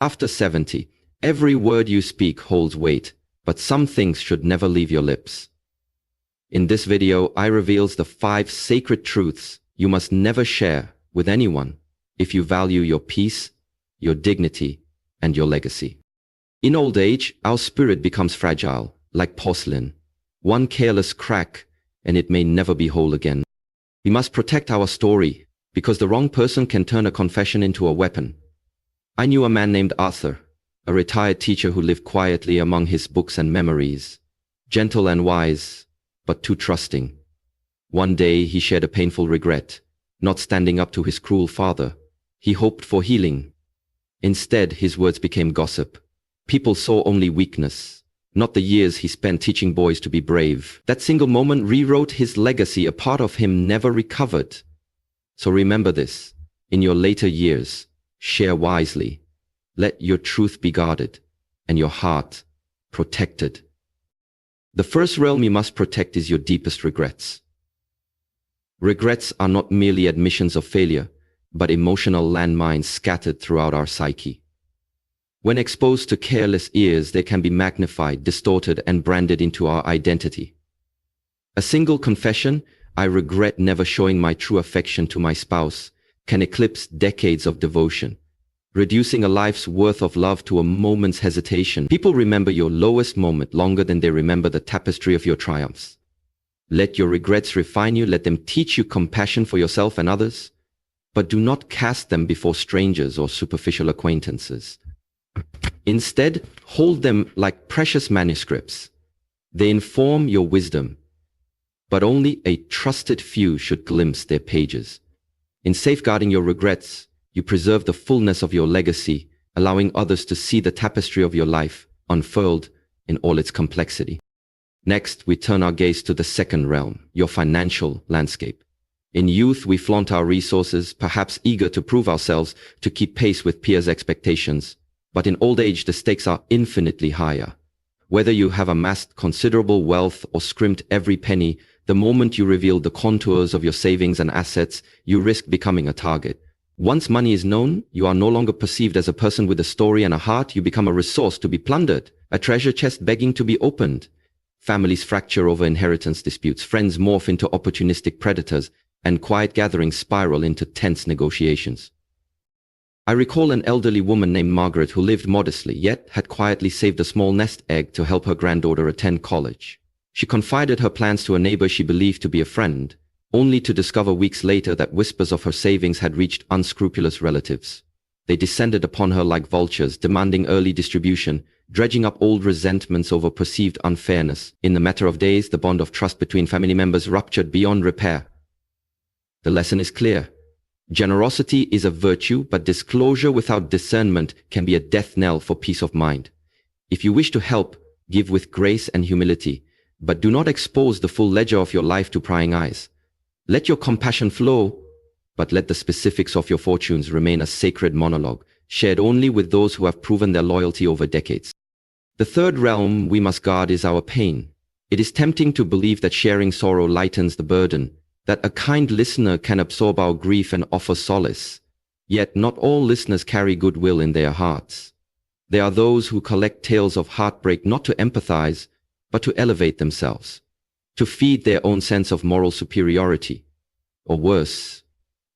After 70, every word you speak holds weight, but some things should never leave your lips. In this video, I reveals the 5 sacred truths you must never share with anyone if you value your peace, your dignity, and your legacy. In old age, our spirit becomes fragile, like porcelain. One careless crack, and it may never be whole again. We must protect our story, because the wrong person can turn a confession into a weapon. I knew a man named Arthur, a retired teacher who lived quietly among his books and memories, gentle and wise, but too trusting. One day he shared a painful regret, not standing up to his cruel father. He hoped for healing. Instead, his words became gossip. People saw only weakness, not the years he spent teaching boys to be brave. That single moment rewrote his legacy. A part of him never recovered. So remember this, in your later years, share wisely. Let your truth be guarded, and your heart protected. The first realm you must protect is your deepest regrets. Regrets are not merely admissions of failure, but emotional landmines scattered throughout our psyche. When exposed to careless ears, they can be magnified, distorted, and branded into our identity. A single confession, "I regret never showing my true affection to my spouse," can eclipse decades of devotion, reducing a life's worth of love to a moment's hesitation. People remember your lowest moment longer than they remember the tapestry of your triumphs. Let your regrets refine you. Let them teach you compassion for yourself and others, but do not cast them before strangers or superficial acquaintances. Instead, hold them like precious manuscripts. They inform your wisdom, but only a trusted few should glimpse their pages. In safeguarding your regrets, you preserve the fullness of your legacy, allowing others to see the tapestry of your life unfurled in all its complexity. Next, we turn our gaze to the second realm, your financial landscape. In youth, we flaunt our resources, perhaps eager to prove ourselves, to keep pace with peers' expectations. But in old age, the stakes are infinitely higher. Whether you have amassed considerable wealth or scrimped every penny, the moment you reveal the contours of your savings and assets, you risk becoming a target. Once money is known, you are no longer perceived as a person with a story and a heart. You become a resource to be plundered, a treasure chest begging to be opened. Families fracture over inheritance disputes, friends morph into opportunistic predators, and quiet gatherings spiral into tense negotiations. I recall an elderly woman named Margaret who lived modestly, yet had quietly saved a small nest egg to help her granddaughter attend college. She confided her plans to a neighbor she believed to be a friend, only to discover weeks later that whispers of her savings had reached unscrupulous relatives. They descended upon her like vultures, demanding early distribution, dredging up old resentments over perceived unfairness. In the matter of days, the bond of trust between family members ruptured beyond repair. The lesson is clear. Generosity is a virtue, but disclosure without discernment can be a death knell for peace of mind. If you wish to help, give with grace and humility, but do not expose the full ledger of your life to prying eyes. Let your compassion flow, but let the specifics of your fortunes remain a sacred monologue, shared only with those who have proven their loyalty over decades. The third realm we must guard is our pain. It is tempting to believe that sharing sorrow lightens the burden, that a kind listener can absorb our grief and offer solace. Yet not all listeners carry goodwill in their hearts. There are those who collect tales of heartbreak not to empathize, but to elevate themselves, to feed their own sense of moral superiority, or worse,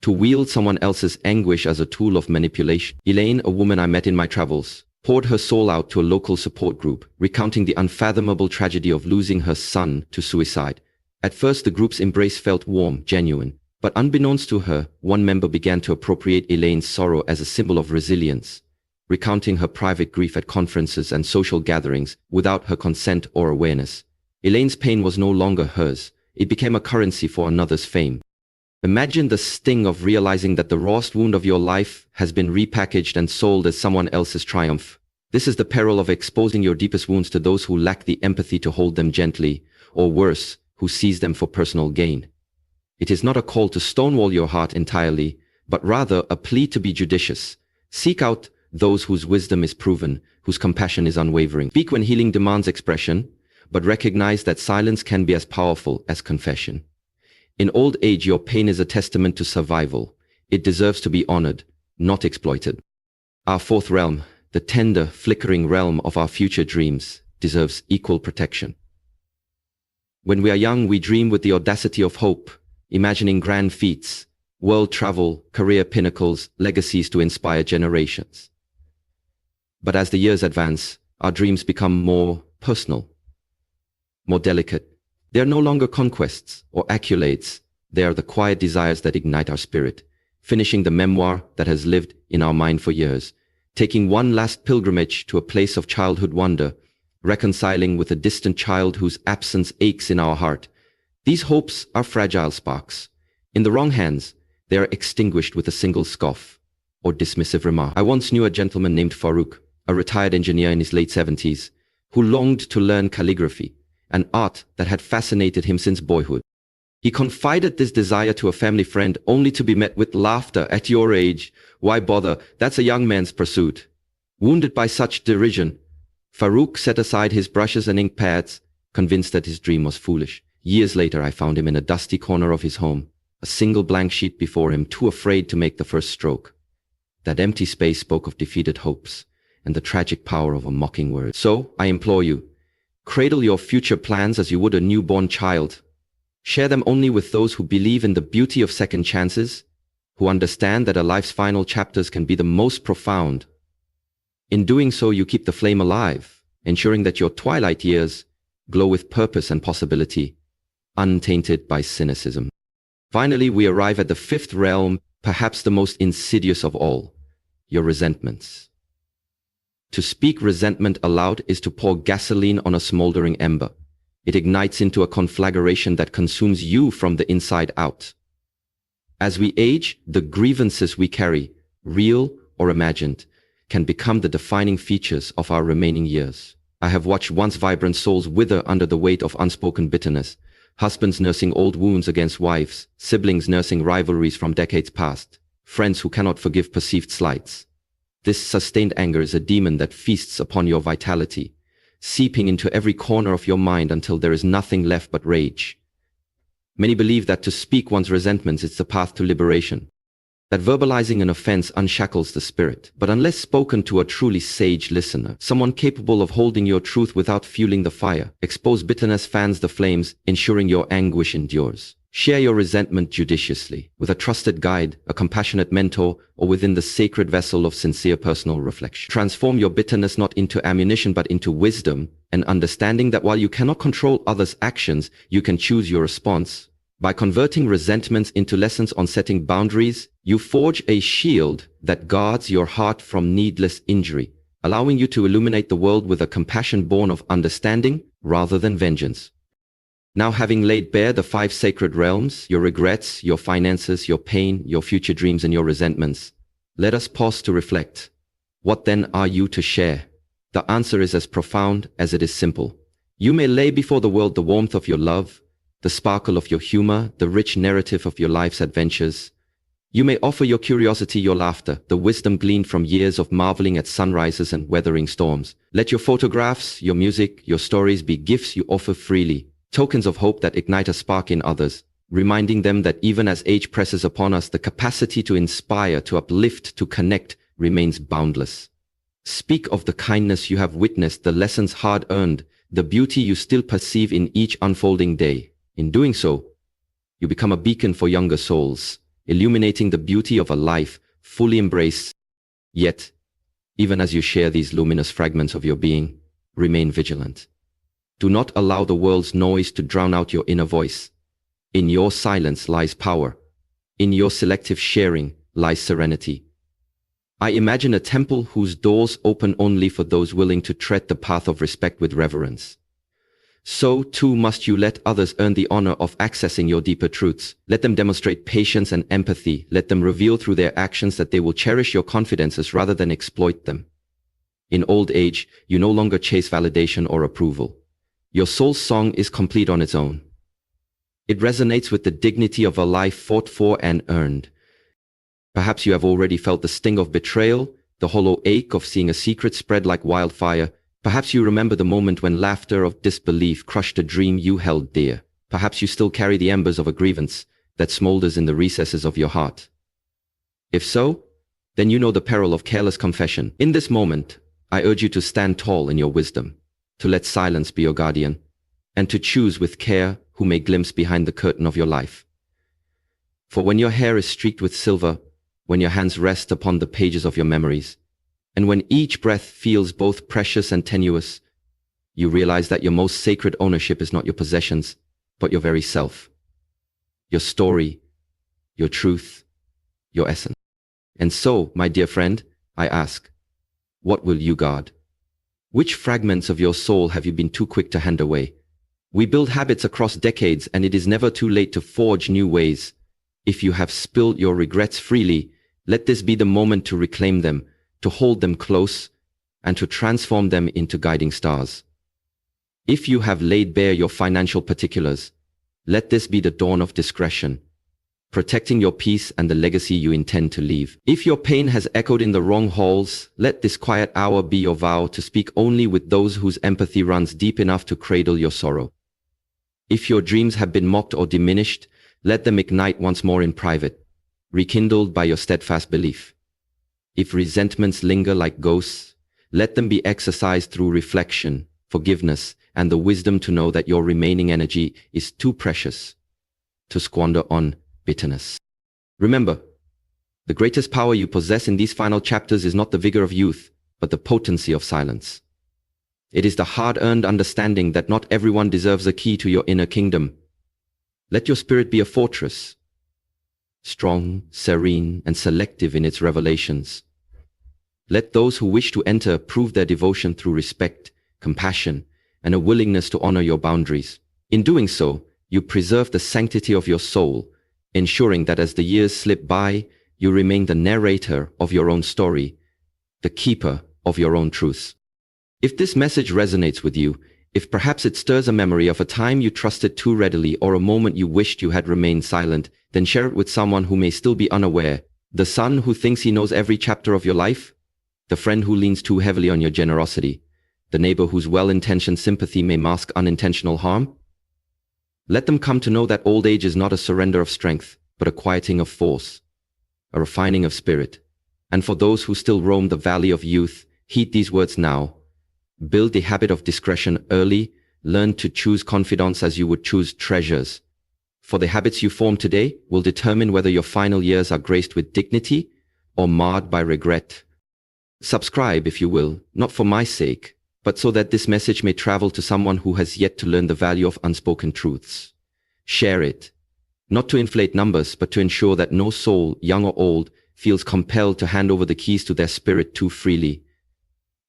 to wield someone else's anguish as a tool of manipulation. Elaine, a woman I met in my travels, poured her soul out to a local support group, recounting the unfathomable tragedy of losing her son to suicide. At first, the group's embrace felt warm, genuine, but unbeknownst to her, one member began to appropriate Elaine's sorrow as a symbol of resilience, recounting her private grief at conferences and social gatherings without her consent or awareness. Elaine's pain was no longer hers. It became a currency for another's fame. Imagine the sting of realizing that the rawest wound of your life has been repackaged and sold as someone else's triumph. This is the peril of exposing your deepest wounds to those who lack the empathy to hold them gently, or worse, who seize them for personal gain. It is not a call to stonewall your heart entirely, but rather a plea to be judicious. Seek out those whose wisdom is proven, whose compassion is unwavering. Speak when healing demands expression, but recognize that silence can be as powerful as confession. In old age, your pain is a testament to survival. It deserves to be honored, not exploited. Our fourth realm, the tender, flickering realm of our future dreams, deserves equal protection. When we are young, we dream with the audacity of hope, imagining grand feats, world travel, career pinnacles, legacies to inspire generations. But as the years advance, our dreams become more personal, more delicate. They are no longer conquests or accolades. They are the quiet desires that ignite our spirit, finishing the memoir that has lived in our mind for years, taking one last pilgrimage to a place of childhood wonder, reconciling with a distant child whose absence aches in our heart. These hopes are fragile sparks. In the wrong hands, they are extinguished with a single scoff or dismissive remark. I once knew a gentleman named Farouk, a retired engineer in his late 70s, who longed to learn calligraphy, an art that had fascinated him since boyhood. He confided this desire to a family friend only to be met with laughter. "At your age, why bother? That's a young man's pursuit." Wounded by such derision, Farouk set aside his brushes and ink pads, convinced that his dream was foolish. Years later, I found him in a dusty corner of his home, a single blank sheet before him, too afraid to make the first stroke. That empty space spoke of defeated hopes and the tragic power of a mocking word. So, I implore you, cradle your future plans as you would a newborn child. Share them only with those who believe in the beauty of second chances, who understand that a life's final chapters can be the most profound. In doing so, you keep the flame alive, ensuring that your twilight years glow with purpose and possibility, untainted by cynicism. Finally, we arrive at the fifth realm, perhaps the most insidious of all, your resentments. To speak resentment aloud is to pour gasoline on a smoldering ember. It ignites into a conflagration that consumes you from the inside out. As we age, the grievances we carry, real or imagined, can become the defining features of our remaining years. I have watched once vibrant souls wither under the weight of unspoken bitterness, husbands nursing old wounds against wives, siblings nursing rivalries from decades past, friends who cannot forgive perceived slights. This sustained anger is a demon that feasts upon your vitality, seeping into every corner of your mind until there is nothing left but rage. Many believe that to speak one's resentments is the path to liberation, that verbalizing an offense unshackles the spirit. But unless spoken to a truly sage listener, someone capable of holding your truth without fueling the fire, exposed bitterness fans the flames, ensuring your anguish endures. Share your resentment judiciously, with a trusted guide, a compassionate mentor, or within the sacred vessel of sincere personal reflection. Transform your bitterness not into ammunition but into wisdom, and understanding that while you cannot control others' actions, you can choose your response. By converting resentments into lessons on setting boundaries, you forge a shield that guards your heart from needless injury, allowing you to illuminate the world with a compassion born of understanding rather than vengeance. Now, having laid bare the 5 sacred realms, your regrets, your finances, your pain, your future dreams, and your resentments, let us pause to reflect. What then are you to share? The answer is as profound as it is simple. You may lay before the world the warmth of your love, the sparkle of your humor, the rich narrative of your life's adventures. You may offer your curiosity, your laughter, the wisdom gleaned from years of marveling at sunrises and weathering storms. Let your photographs, your music, your stories be gifts you offer freely, tokens of hope that ignite a spark in others, reminding them that even as age presses upon us, the capacity to inspire, to uplift, to connect remains boundless. Speak of the kindness you have witnessed, the lessons hard-earned, the beauty you still perceive in each unfolding day. In doing so, you become a beacon for younger souls, illuminating the beauty of a life fully embraced. Yet, even as you share these luminous fragments of your being, remain vigilant. Do not allow the world's noise to drown out your inner voice. In your silence lies power. In your selective sharing lies serenity. I imagine a temple whose doors open only for those willing to tread the path of respect with reverence. So too must you let others earn the honor of accessing your deeper truths. Let them demonstrate patience and empathy. Let them reveal through their actions that they will cherish your confidences rather than exploit them. In old age, you no longer chase validation or approval. Your soul's song is complete on its own. It resonates with the dignity of a life fought for and earned. Perhaps you have already felt the sting of betrayal, the hollow ache of seeing a secret spread like wildfire. Perhaps you remember the moment when laughter of disbelief crushed a dream you held dear. Perhaps you still carry the embers of a grievance that smolders in the recesses of your heart. If so, then you know the peril of careless confession. In this moment, I urge you to stand tall in your wisdom, to let silence be your guardian, and to choose with care who may glimpse behind the curtain of your life. For when your hair is streaked with silver, when your hands rest upon the pages of your memories, and when each breath feels both precious and tenuous, you realize that your most sacred ownership is not your possessions, but your very self. Your story, your truth, your essence. And so, my dear friend, I ask, what will you guard? Which fragments of your soul have you been too quick to hand away? We build habits across decades, and it is never too late to forge new ways. If you have spilled your regrets freely, let this be the moment to reclaim them, to hold them close, and to transform them into guiding stars. If you have laid bare your financial particulars, let this be the dawn of discretion, protecting your peace and the legacy you intend to leave. If your pain has echoed in the wrong halls, let this quiet hour be your vow to speak only with those whose empathy runs deep enough to cradle your sorrow. If your dreams have been mocked or diminished, let them ignite once more in private, rekindled by your steadfast belief. If resentments linger like ghosts, let them be exorcised through reflection, forgiveness, and the wisdom to know that your remaining energy is too precious to squander on bitterness. Remember, the greatest power you possess in these final chapters is not the vigor of youth, but the potency of silence. It is the hard-earned understanding that not everyone deserves a key to your inner kingdom. Let your spirit be a fortress, strong, serene, and selective in its revelations. Let those who wish to enter prove their devotion through respect, compassion, and a willingness to honor your boundaries. In doing so, you preserve the sanctity of your soul, ensuring that as the years slip by, you remain the narrator of your own story, the keeper of your own truths. If this message resonates with you, if perhaps it stirs a memory of a time you trusted too readily or a moment you wished you had remained silent, then share it with someone who may still be unaware. The son who thinks he knows every chapter of your life? The friend who leans too heavily on your generosity? The neighbor whose well-intentioned sympathy may mask unintentional harm? Let them come to know that old age is not a surrender of strength, but a quieting of force, a refining of spirit. And for those who still roam the valley of youth, heed these words now. Build the habit of discretion early. Learn to choose confidants as you would choose treasures. For the habits you form today will determine whether your final years are graced with dignity or marred by regret. Subscribe, if you will, not for my sake, but so that this message may travel to someone who has yet to learn the value of unspoken truths. Share it, not to inflate numbers, but to ensure that no soul, young or old, feels compelled to hand over the keys to their spirit too freely.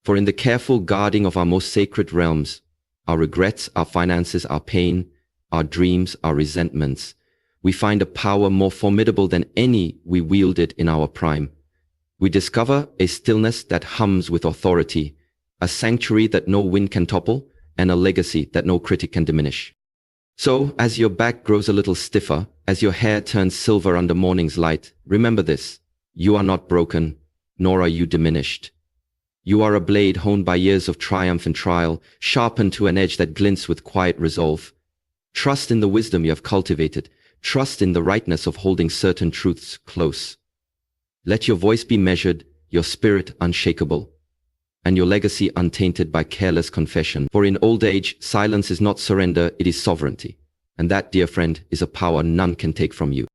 For in the careful guarding of our most sacred realms, our regrets, our finances, our pain, our dreams, our resentments, we find a power more formidable than any we wielded in our prime. We discover a stillness that hums with authority, a sanctuary that no wind can topple, and a legacy that no critic can diminish. So, as your back grows a little stiffer, as your hair turns silver under morning's light, remember this: you are not broken, nor are you diminished. You are a blade honed by years of triumph and trial, sharpened to an edge that glints with quiet resolve. Trust in the wisdom you have cultivated. Trust in the rightness of holding certain truths close. Let your voice be measured, your spirit unshakable, and your legacy untainted by careless confession. For in old age, silence is not surrender, it is sovereignty. And that, dear friend, is a power none can take from you.